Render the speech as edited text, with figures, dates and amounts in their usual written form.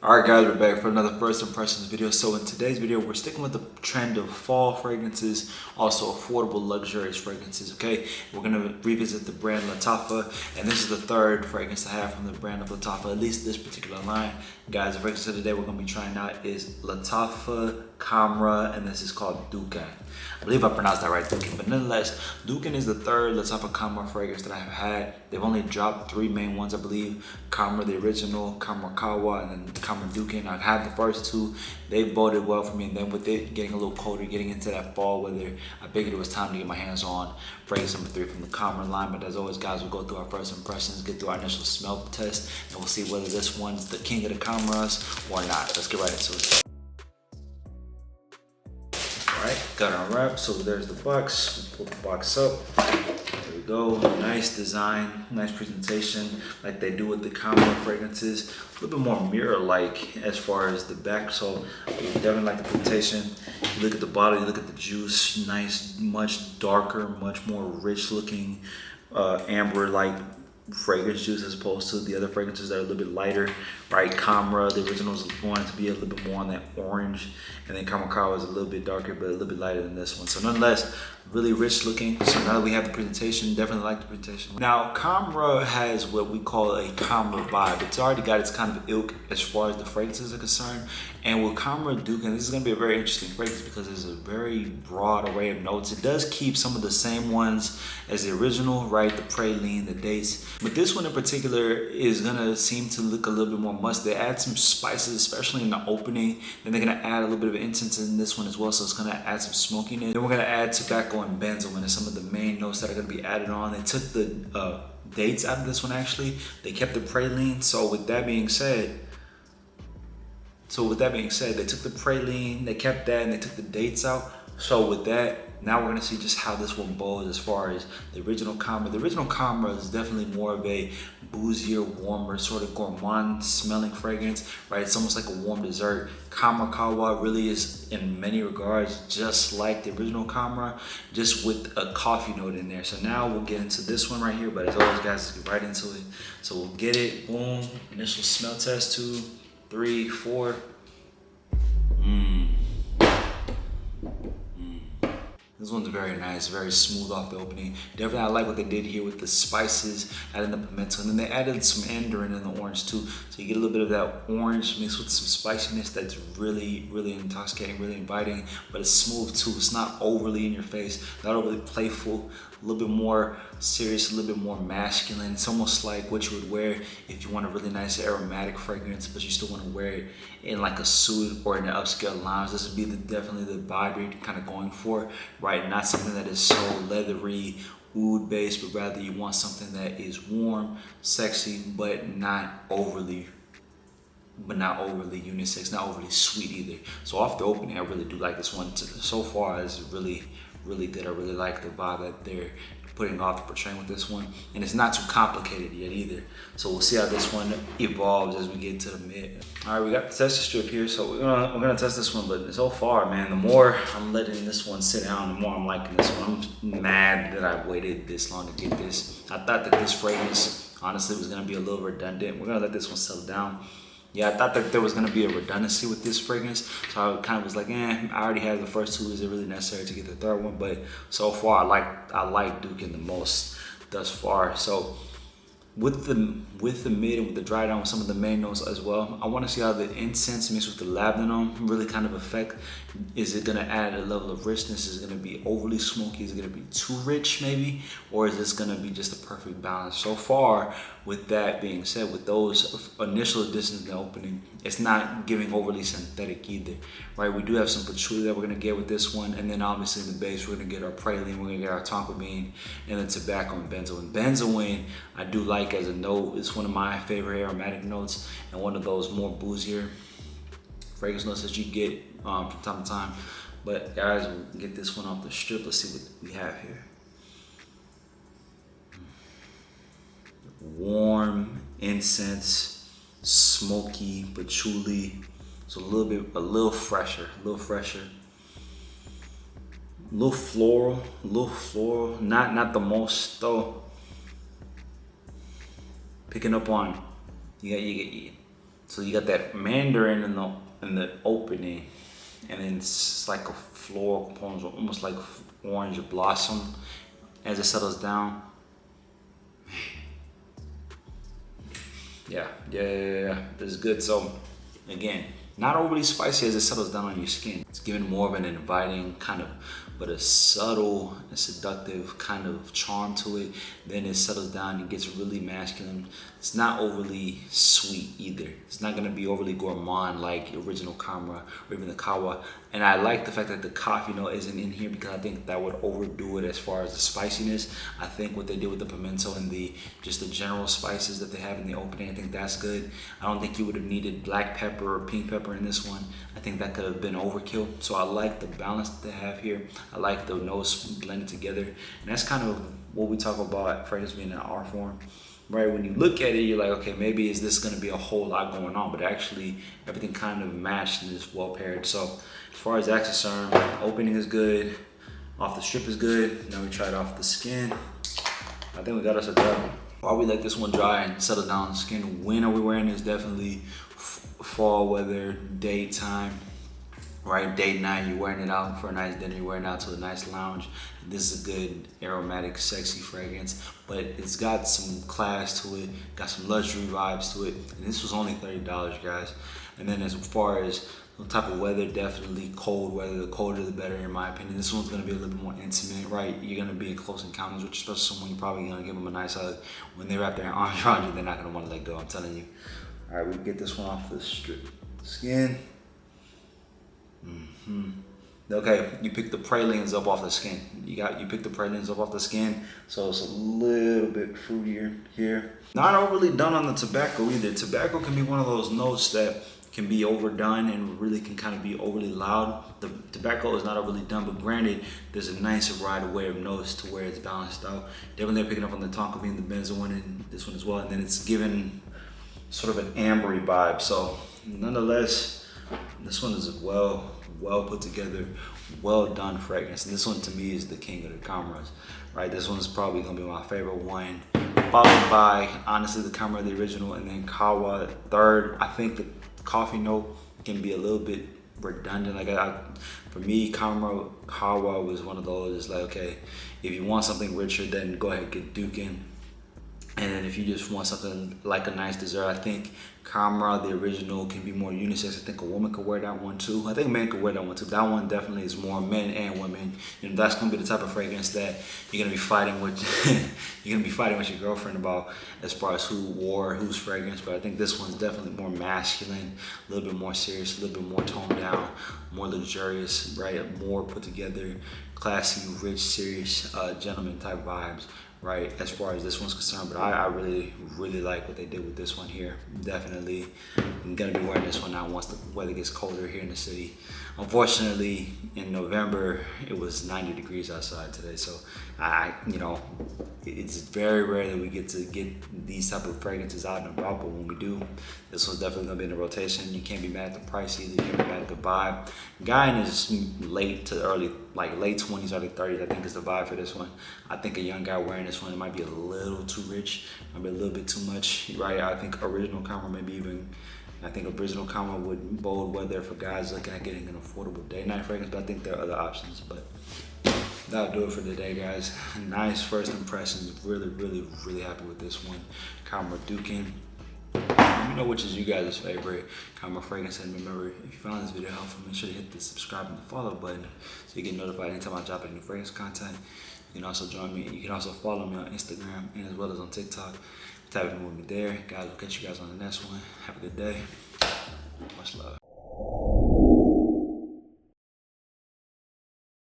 Alright guys, we're back for another first impressions video. So in today's video, we're sticking with the trend of fall fragrances, also affordable luxurious fragrances, okay? We're gonna revisit the brand Lattafa, and this is the third fragrance I have from the brand of Lattafa, at least this particular line. Guys, the fragrance of today we're gonna be trying out is Lattafa, Khamrah, and this is called Dukhan. I believe I pronounced that right, Dukhan, but nonetheless, Dukhan is the third Lattafa Khamrah fragrance that I have had. They've only dropped 3 main ones, I believe. Khamrah, the original, Khamrah Kawa, and then Khamrah Dukhan. I had the first two. They boded well for me, and then with it getting a little colder, getting into that fall weather, I figured it was time to get my hands on fragrance number 3 from the Khamrah line. But as always, guys, we'll go through our first impressions, get through our initial smell test, and we'll see whether this one's the king of the Khamrahs or not. Let's get right into it. Alright, got it unwrapped, so there's the box. We'll pull the box up. There we go. Nice design, nice presentation, like they do with the Khamrah fragrances. A little bit more mirror-like as far as the back, so we definitely like the presentation. You look at the bottle, you look at the juice, nice, much darker, much more rich-looking, amber-like fragrance juice as opposed to the other fragrances that are a little bit lighter, right? Khamrah, the original is going to be a little bit more on that orange, and then Khamrah Kawa is a little bit darker, but a little bit lighter than this one. So nonetheless, really rich looking. So now that we have the presentation, definitely like the presentation. Now, Khamrah has what we call a Khamrah vibe. It's already got its kind of ilk as far as the fragrances are concerned. And with Khamrah Dukhan, this is gonna be a very interesting fragrance because there's a very broad array of notes. It does keep some of the same ones as the original, right? The praline, the dates. But this one in particular is gonna seem to look a little bit more musk. They add some spices, especially in the opening. Then they're gonna add a little bit of incense in this one as well, so it's gonna add some smokiness. Then we're gonna add tobacco and benzoin as some of the main notes that are gonna be added on. They took the dates out of this one actually. They kept the praline. So with that being said, they took the praline, they kept that, and they took the dates out. So with that, now we're gonna see just how this one bows as far as the original Khamrah. The original Khamrah is definitely more of a boozier, warmer, sort of gourmand smelling fragrance, right? It's almost like a warm dessert. Khamrah Kawa really is, in many regards, just like the original Khamrah, just with a coffee note in there. So now we'll get into this one right here, but as always, guys, let's get right into it. So we'll get it, boom, initial smell test, 2, 3, 4. This one's very nice, very smooth off the opening. Definitely, I like what they did here with the spices, adding the pimento, and then they added some mandarin in the orange too. So you get a little bit of that orange mixed with some spiciness that's really, really intoxicating, really inviting, but it's smooth too. It's not overly in your face, not overly playful, a little bit more serious, a little bit more masculine. It's almost like what you would wear if you want a really nice aromatic fragrance, but you still want to wear it in like a suit or in an upscale lounge. This would be definitely the vibe you're kind of going for, right? Not something that is so leathery, oud based, but rather you want something that is warm, sexy, but not overly unisex, not overly sweet either. So off the opening, I really do like this one. So far, it's really good. I really like the vibe that they're putting off, the portraying with this one, and it's not too complicated yet either. So we'll see how this one evolves as we get to the mid. All right, we got the tester strip here, so we're gonna test this one. But so far, man, the more I'm letting this one sit down, the more I'm liking this one. I'm mad that I waited this long to get this. I thought that this fragrance honestly was gonna be a little redundant. We're gonna let this one settle down. Yeah, I thought that there was gonna be a redundancy with this fragrance, so I kind of was like, I already have the first two. Is it really necessary to get the third one? But so far, I like Dukhan the most thus far. So with the mid and with the dry down with some of the main notes as well, I want to see how the incense mixed with the lavender really kind of affect. Is it gonna add a level of richness? Is it gonna be overly smoky? Is it gonna be too rich maybe? Or is this gonna be just a perfect balance? So far, with that being said, with those initial additions in the opening, it's not giving overly synthetic either, right? We do have some patchouli that we're gonna get with this one, and then obviously in the base, we're gonna get our praline, we're gonna get our tonka bean, and then tobacco and benzoin. Benzoin, I do like as a note. It's one of my favorite aromatic notes, and one of those more boozier fragrance notes that you get from time to time. But guys, we'll get this one off the strip. Let's see what we have here. Warm incense, smoky patchouli. So a little fresher, a little floral, not the most though. Picking up on you get So you got that mandarin in the opening, and then it's like a floral component, almost like orange blossom as it settles down. Yeah. This is good. So again, not overly spicy as it settles down on your skin. It's giving more of an inviting kind of, but a subtle and seductive kind of charm to it. Then it settles down and gets really masculine. It's not overly sweet either. It's not gonna be overly gourmand like the original Khamrah or even the Kawa. And I like the fact that the coffee note isn't in here, because I think that would overdo it as far as the spiciness. I think what they did with the pimento and just the general spices that they have in the opening, I think that's good. I don't think you would have needed black pepper or pink pepper in this one. I think that could have been overkill. So I like the balance that they have here. I like the notes blended together. And that's kind of what we talk about fragrance being in R form. Right, when you look at it, you're like, okay, maybe is this gonna be a whole lot going on, but actually everything kind of matched and is well paired. So as far as accessory, opening is good, off the strip is good. Now we tried off the skin. I think we got us a dub. While we let this one dry and settle down the skin, when are we wearing this? Definitely fall weather, daytime. Right, date night, you're wearing it out for a nice dinner, you're wearing it out to a nice lounge. This is a good aromatic, sexy fragrance, but it's got some class to it, got some luxury vibes to it, and this was only $30, guys. And then as far as the type of weather, definitely cold weather. The colder the better, in my opinion. This one's gonna be a little bit more intimate, right? You're gonna be in close encounters with, especially someone you're probably gonna give them a nice hug. When they wrap their arms around you, they're not gonna wanna let go, I'm telling you. All right, we get this one off the strip skin. Okay, you pick the pralines up off the skin. You pick the pralines up off the skin, so it's a little bit fruitier here. Not overly done on the tobacco either. Tobacco can be one of those notes that can be overdone and really can kind of be overly loud. The tobacco is not overly done, but granted, there's a nice wide array of notes to where it's balanced out. Definitely they're picking up on the tonka bean, the benzo one, and this one as well, and then it's given sort of an ambery vibe. So nonetheless, this one is well put together, well done fragrance. And this one to me is the king of the Khamrahs, right? This one's probably gonna be my favorite one, followed by honestly the Khamrah, the original, and then Kawa third. I think the coffee note can be a little bit redundant. Like for me, Khamrah, Kawa was one of those. It's like, okay, if you want something richer, then go ahead and get Dukhan. And then if you just want something like a nice dessert, I think Khamrah, the original, can be more unisex. I think a woman could wear that one too. I think men could wear that one too. That one definitely is more men and women. You know, that's gonna be the type of fragrance that you're gonna be fighting with. You're gonna be fighting with your girlfriend about as far as who wore whose fragrance. But I think this one's definitely more masculine, a little bit more serious, a little bit more toned down, more luxurious, right? More put together, classy, rich, serious, gentleman type vibes. Right, as far as this one's concerned, but I really like what they did with this one here. Definitely, I'm gonna be wearing this one now once the weather gets colder here in the city. Unfortunately, in November, it was 90 degrees outside today, so you know, it's very rare that we get to get these type of fragrances out and about, but when we do, this one's definitely gonna be in the rotation. You can't be mad at the price either, you can't be mad at the vibe. Guy in his late to early, like late 20s, early 30s, I think is the vibe for this one. I think a young guy wearing this one, it might be a little too rich, might be a little bit too much, right? I think original Khamrah, maybe even, I think original Khamrah would bode weather for guys looking at getting an affordable day-night fragrance, but I think there are other options. But that'll do it for the day, guys. Nice first impressions. Really happy with this one. Khamrah Dukhan. Let me know which is you guys' favorite Khamrah fragrance. And remember, if you found this video helpful, make sure to hit the subscribe and the follow button so you get notified anytime I drop any fragrance content. You can also join me. You can also follow me on Instagram and as well as on TikTok. Type in with me there. Guys, we'll catch you guys on the next one. Have a good day. Much love.